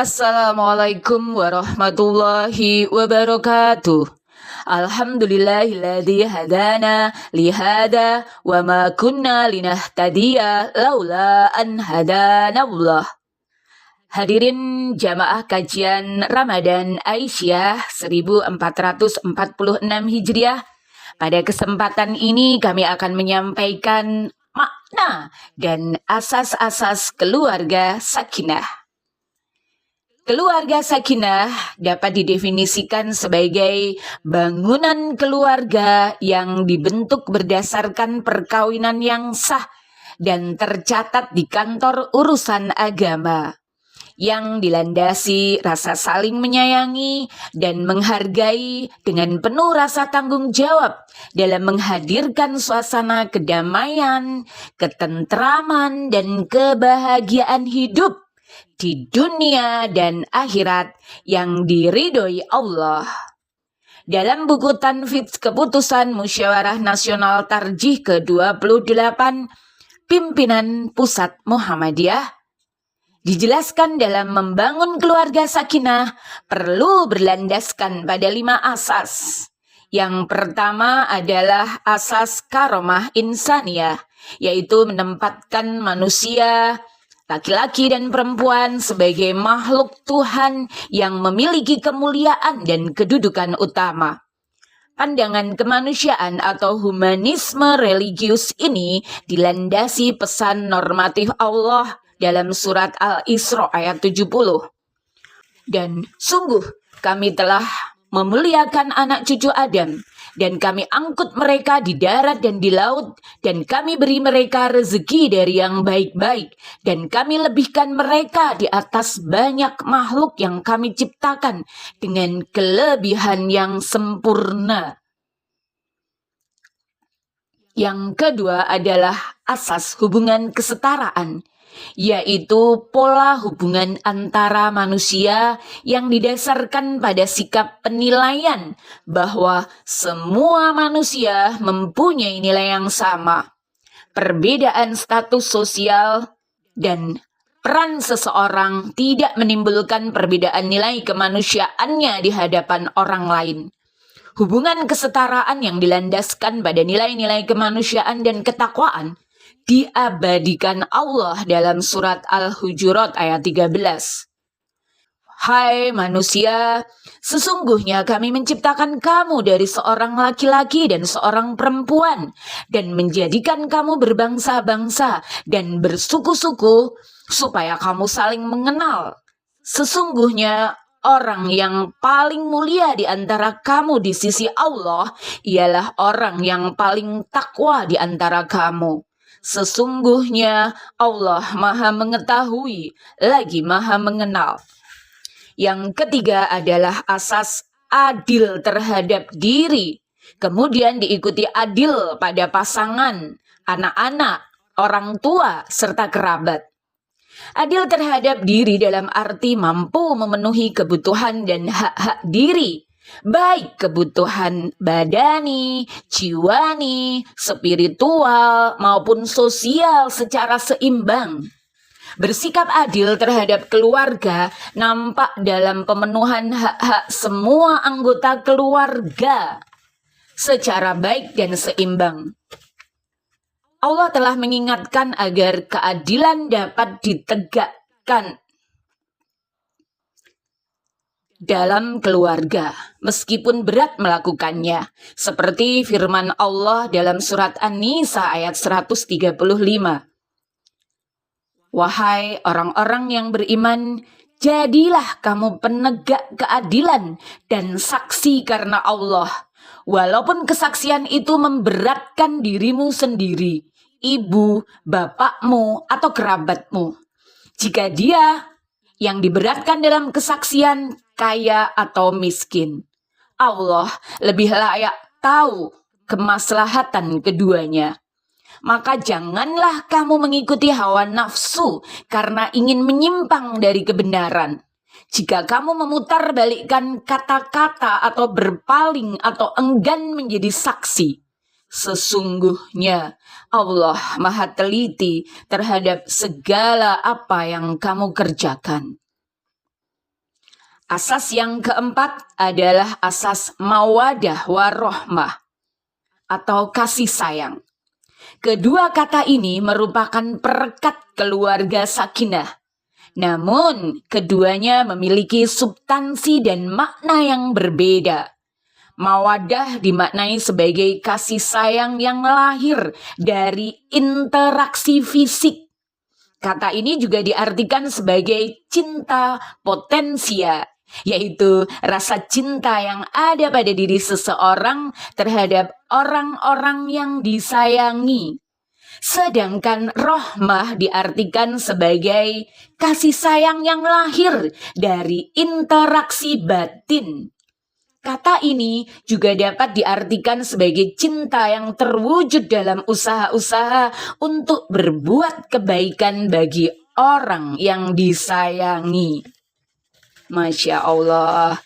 Assalamualaikum warahmatullahi wabarakatuh. Alhamdulillahilladzi hadana lihada wa ma kunna linahtadiya laula an hadanallah. Hadirin jamaah kajian Ramadan Aisyah 1446 Hijriah. Pada kesempatan ini kami akan menyampaikan makna dan asas-asas keluarga sakinah. Keluarga sakinah dapat didefinisikan sebagai bangunan keluarga yang dibentuk berdasarkan perkawinan yang sah dan tercatat di kantor urusan agama, yang dilandasi rasa saling menyayangi dan menghargai dengan penuh rasa tanggung jawab dalam menghadirkan suasana kedamaian, ketentraman, dan kebahagiaan hidup di dunia dan akhirat yang diridhoi Allah. Dalam buku Tanfidz Keputusan Musyawarah Nasional Tarjih ke-28 Pimpinan Pusat Muhammadiyah, dijelaskan dalam membangun keluarga sakinah perlu berlandaskan pada 5 asas. Yang pertama adalah asas karomah insaniyah, yaitu menempatkan manusia laki-laki dan perempuan sebagai makhluk Tuhan yang memiliki kemuliaan dan kedudukan utama. Pandangan kemanusiaan atau humanisme religius ini dilandasi pesan normatif Allah dalam surat Al-Isra ayat 70. Dan sungguh kami telah memuliakan anak cucu Adam, dan kami angkut mereka di darat dan di laut, dan kami beri mereka rezeki dari yang baik-baik, dan kami lebihkan mereka di atas banyak makhluk yang kami ciptakan dengan kelebihan yang sempurna. Yang kedua adalah asas hubungan kesetaraan, yaitu pola hubungan antara manusia yang didasarkan pada sikap penilaian bahwa semua manusia mempunyai nilai yang sama. Perbedaan status sosial dan peran seseorang tidak menimbulkan perbedaan nilai kemanusiaannya di hadapan orang lain. Hubungan kesetaraan yang dilandaskan pada nilai-nilai kemanusiaan dan ketakwaan diabadikan Allah dalam surat Al-Hujurat ayat 13. Hai manusia, sesungguhnya kami menciptakan kamu dari seorang laki-laki dan seorang perempuan, dan menjadikan kamu berbangsa-bangsa dan bersuku-suku supaya kamu saling mengenal. Sesungguhnya orang yang paling mulia di antara kamu di sisi Allah ialah orang yang paling takwa di antara kamu. Sesungguhnya Allah Maha Mengetahui lagi Maha Mengenal. Yang ketiga adalah asas adil terhadap diri, kemudian diikuti adil pada pasangan, anak-anak, orang tua, serta kerabat. Adil terhadap diri dalam arti mampu memenuhi kebutuhan dan hak-hak diri, baik kebutuhan badani, jiwani, spiritual, maupun sosial secara seimbang. Bersikap adil terhadap keluarga nampak dalam pemenuhan hak-hak semua anggota keluarga secara baik dan seimbang. Allah telah mengingatkan agar keadilan dapat ditegakkan dalam keluarga, meskipun berat melakukannya, seperti firman Allah dalam surat An-Nisa ayat 135. Wahai orang-orang yang beriman, jadilah kamu penegak keadilan dan saksi karena Allah, walaupun kesaksian itu memberatkan dirimu sendiri, ibu, bapakmu, atau kerabatmu. Jika dia yang diberatkan dalam kesaksian kaya atau miskin, Allah lebih layak tahu kemaslahatan keduanya. Maka janganlah kamu mengikuti hawa nafsu karena ingin menyimpang dari kebenaran. Jika kamu memutarbalikkan kata-kata atau berpaling atau enggan menjadi saksi, sesungguhnya Allah Maha Teliti terhadap segala apa yang kamu kerjakan. Asas yang keempat adalah asas mawadah warohmah atau kasih sayang. Kedua kata ini merupakan perekat keluarga sakinah. Namun, keduanya memiliki substansi dan makna yang berbeda. Mawadah dimaknai sebagai kasih sayang yang lahir dari interaksi fisik. Kata ini juga diartikan sebagai cinta potensia, yaitu rasa cinta yang ada pada diri seseorang terhadap orang-orang yang disayangi. Sedangkan rohmah diartikan sebagai kasih sayang yang lahir dari interaksi batin. Kata ini juga dapat diartikan sebagai cinta yang terwujud dalam usaha-usaha untuk berbuat kebaikan bagi orang yang disayangi. Masya Allah.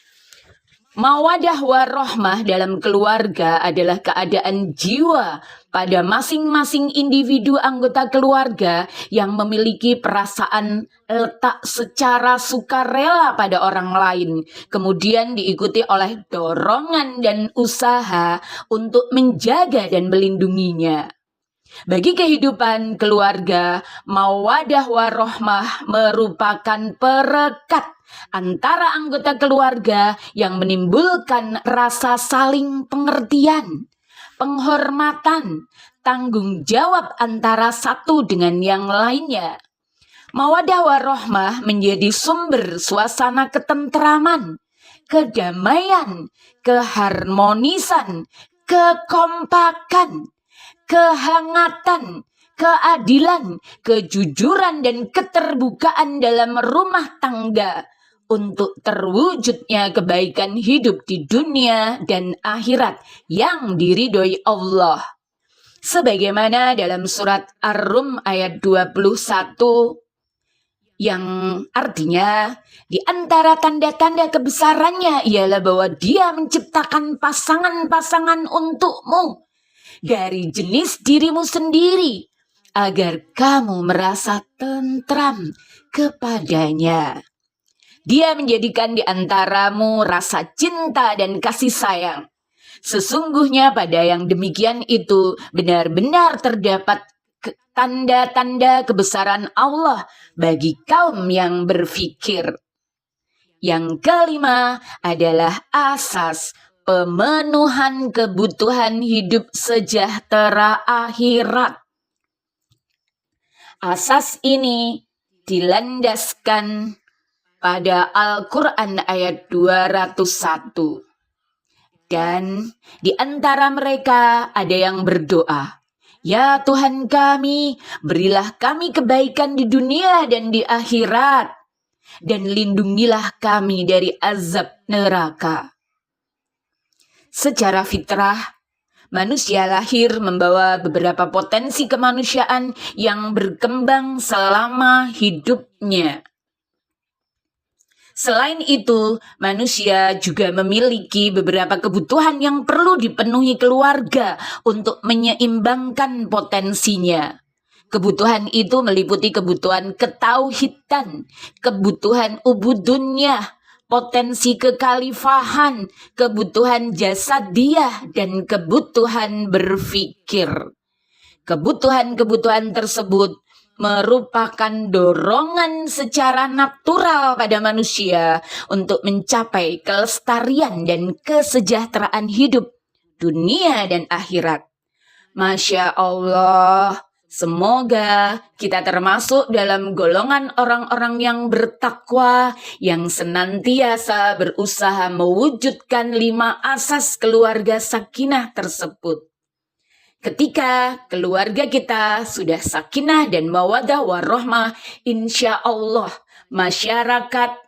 Mawadah warohmah dalam keluarga adalah keadaan jiwa pada masing-masing individu anggota keluarga yang memiliki perasaan letak secara sukarela pada orang lain, kemudian diikuti oleh dorongan dan usaha untuk menjaga dan melindunginya. Bagi kehidupan keluarga, mawadah warohmah merupakan perekat antara anggota keluarga yang menimbulkan rasa saling pengertian, penghormatan, tanggung jawab antara satu dengan yang lainnya. Mawadah warohmah menjadi sumber suasana ketentraman, kedamaian, keharmonisan, kekompakan, kehangatan, keadilan, kejujuran, dan keterbukaan dalam rumah tangga untuk terwujudnya kebaikan hidup di dunia dan akhirat yang diridhoi Allah. Sebagaimana dalam surat Ar-Rum ayat 21 yang artinya di antara tanda-tanda kebesarannya ialah bahwa Dia menciptakan pasangan-pasangan untukmu dari jenis dirimu sendiri agar kamu merasa tentram kepadanya. Dia menjadikan di antaramu rasa cinta dan kasih sayang. Sesungguhnya pada yang demikian itu benar-benar terdapat tanda-tanda kebesaran Allah bagi kaum yang berfikir. Yang kelima adalah asas pemenuhan kebutuhan hidup sejahtera akhirat. Asas ini dilandaskan pada Al-Quran ayat 201. Dan di antara mereka ada yang berdoa, "Ya Tuhan kami, berilah kami kebaikan di dunia dan di akhirat, dan lindungilah kami dari azab neraka." Secara fitrah, manusia lahir membawa beberapa potensi kemanusiaan yang berkembang selama hidupnya. Selain itu, manusia juga memiliki beberapa kebutuhan yang perlu dipenuhi keluarga untuk menyeimbangkan potensinya. Kebutuhan itu meliputi kebutuhan ketauhidan, kebutuhan ubudunyah, potensi kekhalifahan, kebutuhan jasadiyah, dan kebutuhan berfikir. Kebutuhan-kebutuhan tersebut merupakan dorongan secara natural pada manusia untuk mencapai kelestarian dan kesejahteraan hidup dunia dan akhirat. Masya Allah, semoga kita termasuk dalam golongan orang-orang yang bertakwa, yang senantiasa berusaha mewujudkan 5 asas keluarga sakinah tersebut. Ketika keluarga kita sudah sakinah dan mawadah warohmah, insya Allah masyarakat,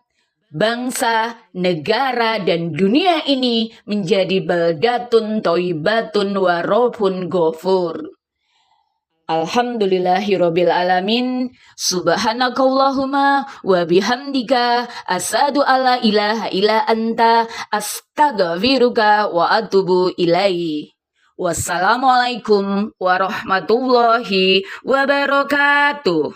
bangsa, negara, dan dunia ini menjadi baldatun toibatun warobun ghafur. Alhamdulillahirabbil alamin. Subhanakallahumma wa bihamdika asyhadu alla ilaha illa anta astaghfiruka wa atubu ilaik. Wassalamualaikum warahmatullahi wabarakatuh.